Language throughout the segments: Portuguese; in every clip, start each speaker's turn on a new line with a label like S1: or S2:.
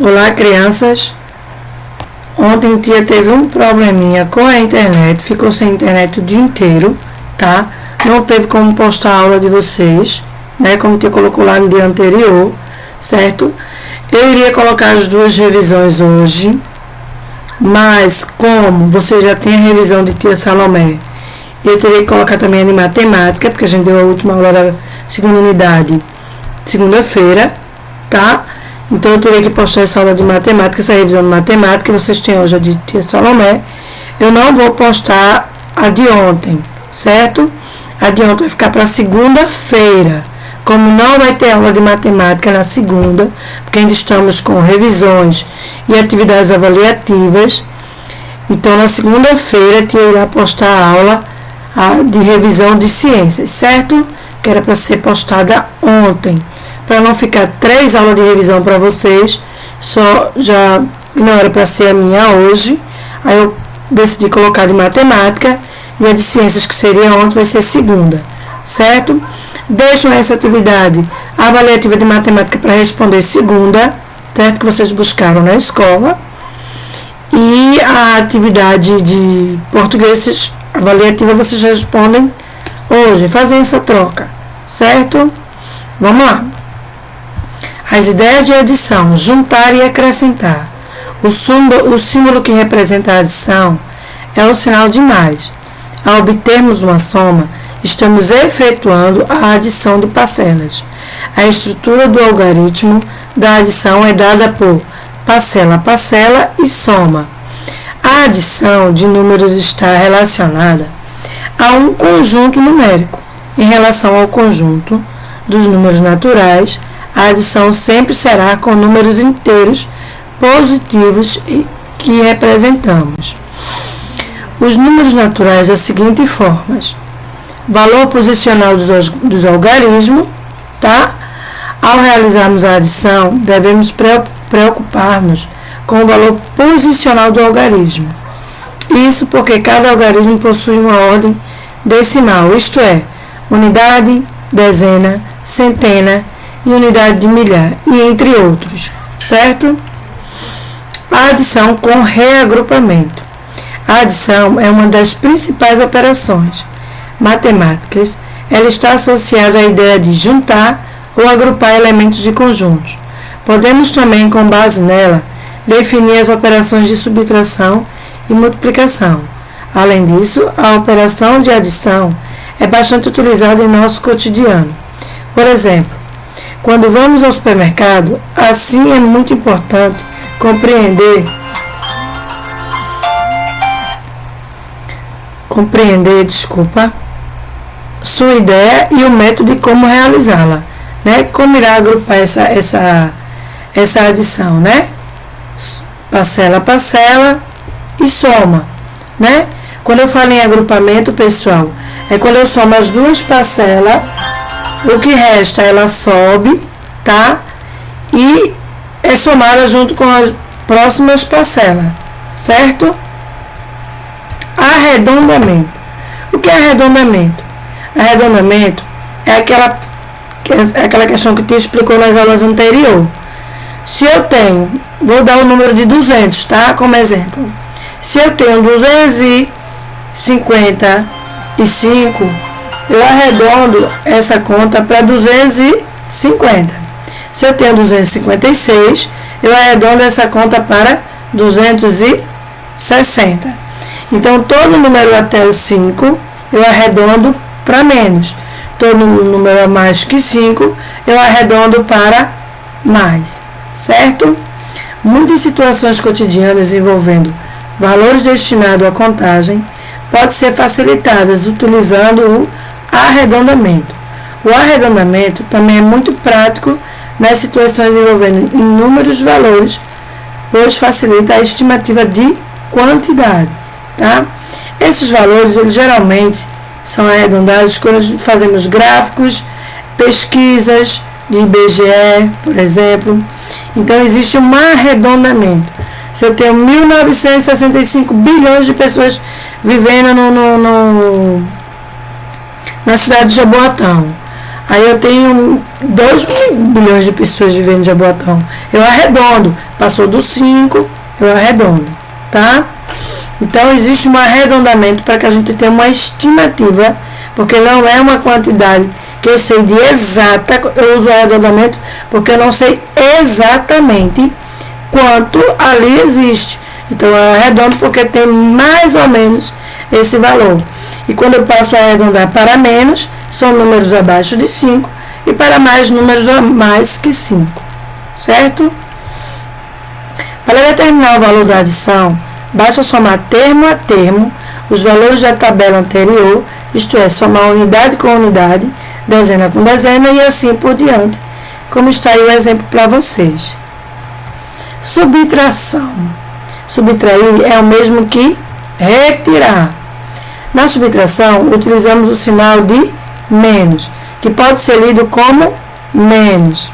S1: Olá, crianças. Ontem tia teve um probleminha com a internet, ficou sem internet o dia inteiro, tá? Não teve como postar a aula de vocês, né? Como tia colocou lá no dia anterior, certo? Eu iria colocar as duas revisões hoje, mas como você já tem a revisão de tia Salomé, eu teria que colocar também a de matemática, porque a gente deu a última aula da segunda unidade segunda-feira, tá? Então eu teria que postar essa aula de matemática, essa revisão de matemática, que vocês têm hoje a de tia Salomé. Eu não vou postar a de ontem, certo? A de ontem vai ficar para segunda-feira. Como não vai ter aula de matemática na segunda, porque ainda estamos com revisões e atividades avaliativas, então na segunda-feira a tia irá postar a aula de revisão de ciências, certo? Que era para ser postada ontem. Para não ficar 3 aulas de revisão para vocês, só já não era para ser a minha hoje, aí eu decidi colocar de matemática e a de ciências, que seria ontem, vai ser segunda, certo? Deixam essa atividade avaliativa de matemática para responder segunda, certo? Que vocês buscaram na escola, e a atividade de português avaliativa vocês respondem hoje, fazem essa troca, certo? Vamos lá. As ideias de adição: juntar e acrescentar. O símbolo que representa a adição é o sinal de mais. Ao obtermos uma soma, estamos efetuando a adição de parcelas. A estrutura do algarismo da adição é dada por parcela a parcela e soma. A adição de números está relacionada a um conjunto numérico. Em relação ao conjunto dos números naturais, a adição sempre será com números inteiros positivos que representamos. Os números naturais das seguintes formas: valor posicional dos algarismos, tá? Ao realizarmos a adição, devemos preocupar-nos com o valor posicional do algarismo. Isso porque cada algarismo possui uma ordem decimal, isto é, unidade, dezena, centena e unidade de milhar, e entre outros, certo? A adição com reagrupamento. A adição é uma das principais operações matemáticas. Ela está associada à ideia de juntar ou agrupar elementos de conjuntos. Podemos também, com base nela, definir as operações de subtração e multiplicação. Além disso, a operação de adição é bastante utilizada em nosso cotidiano. Por exemplo, quando vamos ao supermercado, assim é muito importante compreender, sua ideia e o método de como realizá-la, né? Como irá agrupar essa adição, né? Parcela a parcela e soma, né? Quando eu falo em agrupamento, pessoal, é quando eu somo as duas parcelas, o que resta ela sobe, tá? E é somada junto com as próximas parcelas, certo? Arredondamento. O que é arredondamento? Arredondamento é aquela questão que te explicou nas aulas anteriores. Se eu tenho, vou dar o número de 200, tá? Como exemplo. Se eu tenho 255, eu arredondo essa conta para 250. Se eu tenho 256, eu arredondo essa conta para 260. Então, todo número até o 5, eu arredondo para menos. Todo número a mais que 5, eu arredondo para mais. Certo? Muitas situações cotidianas envolvendo valores destinados à contagem podem ser facilitadas utilizando o arredondamento. O arredondamento também é muito prático nas situações envolvendo inúmeros valores, pois facilita a estimativa de quantidade, tá? Esses valores, eles geralmente são arredondados quando fazemos gráficos, pesquisas de IBGE, por exemplo. Então, existe um arredondamento. Se eu tenho 1965 bilhões de pessoas vivendo na cidade de Jaboatão, Aí eu tenho 2 milhões de pessoas vivendo em Jaboatão. Eu arredondo. Passou dos 5, eu arredondo, tá? Então existe um arredondamento para que a gente tenha uma estimativa, porque não é uma quantidade que eu sei de exata. Eu uso arredondamento porque eu não sei exatamente quanto ali existe. Então eu arredondo porque tem mais ou menos esse valor. E quando eu passo a arredondar para menos, são números abaixo de 5, e para mais, números a mais que 5, certo? Para determinar o valor da adição, basta somar termo a termo os valores da tabela anterior, isto é, somar unidade com unidade, dezena com dezena e assim por diante, como está aí o exemplo para vocês. Subtração. Subtrair é o mesmo que retirar. Na subtração, utilizamos o sinal de menos, que pode ser lido como menos.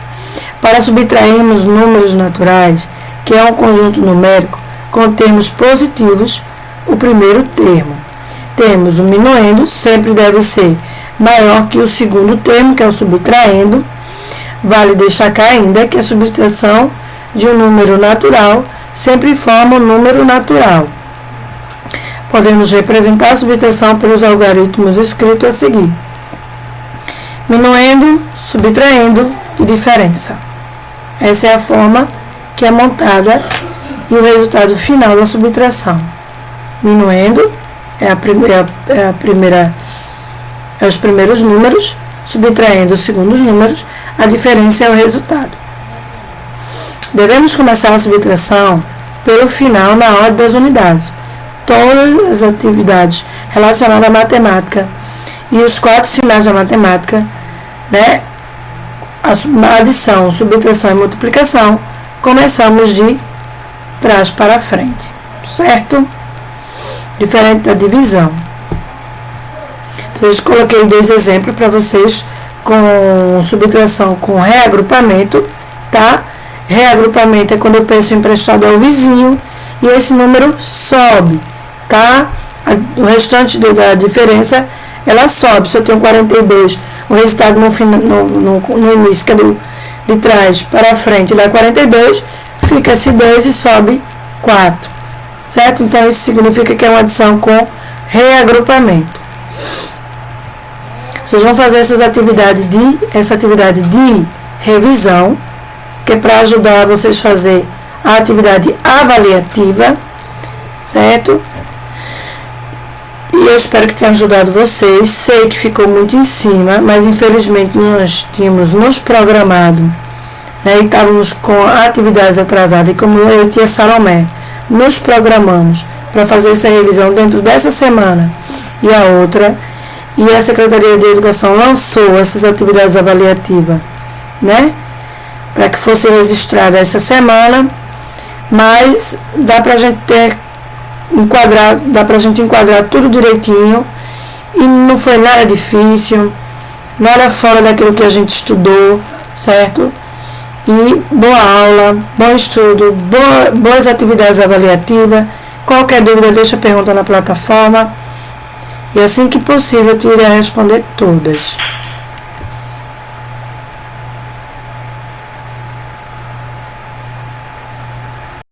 S1: Para subtrairmos números naturais, que é um conjunto numérico com termos positivos, o primeiro termo. Temos o minuendo, sempre deve ser maior que o segundo termo, que é o subtraindo. Vale destacar ainda que a subtração de um número natural sempre forma um número natural. Podemos representar a subtração pelos algoritmos escritos a seguir: minuendo, subtraindo e diferença. Essa é a forma que é montada e o resultado final da subtração. Minuendo é os primeiros números, subtraindo os segundos números, a diferença é o resultado. Devemos começar a subtração pelo final na ordem das unidades. Todas as atividades relacionadas à matemática e os 4 sinais da matemática, né? A adição, subtração e multiplicação, começamos de trás para frente, certo? Diferente da divisão. Eu coloquei 2 exemplos para vocês com subtração com reagrupamento, tá? Reagrupamento é quando eu peço emprestado ao vizinho e esse número sobe, tá? O restante da diferença, ela sobe. Se eu tenho 42, o resultado no início, que é de trás para frente, dá 42, fica esse 2 e sobe 4, certo? Então isso significa que é uma adição com reagrupamento. Vocês vão fazer essa atividade de revisão, que é para ajudar vocês a fazer a atividade avaliativa, certo? E eu espero que tenha ajudado vocês. Sei que ficou muito em cima, mas infelizmente nós tínhamos nos programado, né, e estávamos com atividades atrasadas. E como eu e tia Salomé nos programamos para fazer essa revisão dentro dessa semana e a outra, e a Secretaria de Educação lançou essas atividades avaliativas, né, para que fosse registrada essa semana, mas dá para a gente enquadrar tudo direitinho, e não foi nada difícil, nada fora daquilo que a gente estudou, certo? E boa aula, bom estudo, boas atividades avaliativas. Qualquer dúvida, deixa a pergunta na plataforma, e assim que possível eu irei responder todas.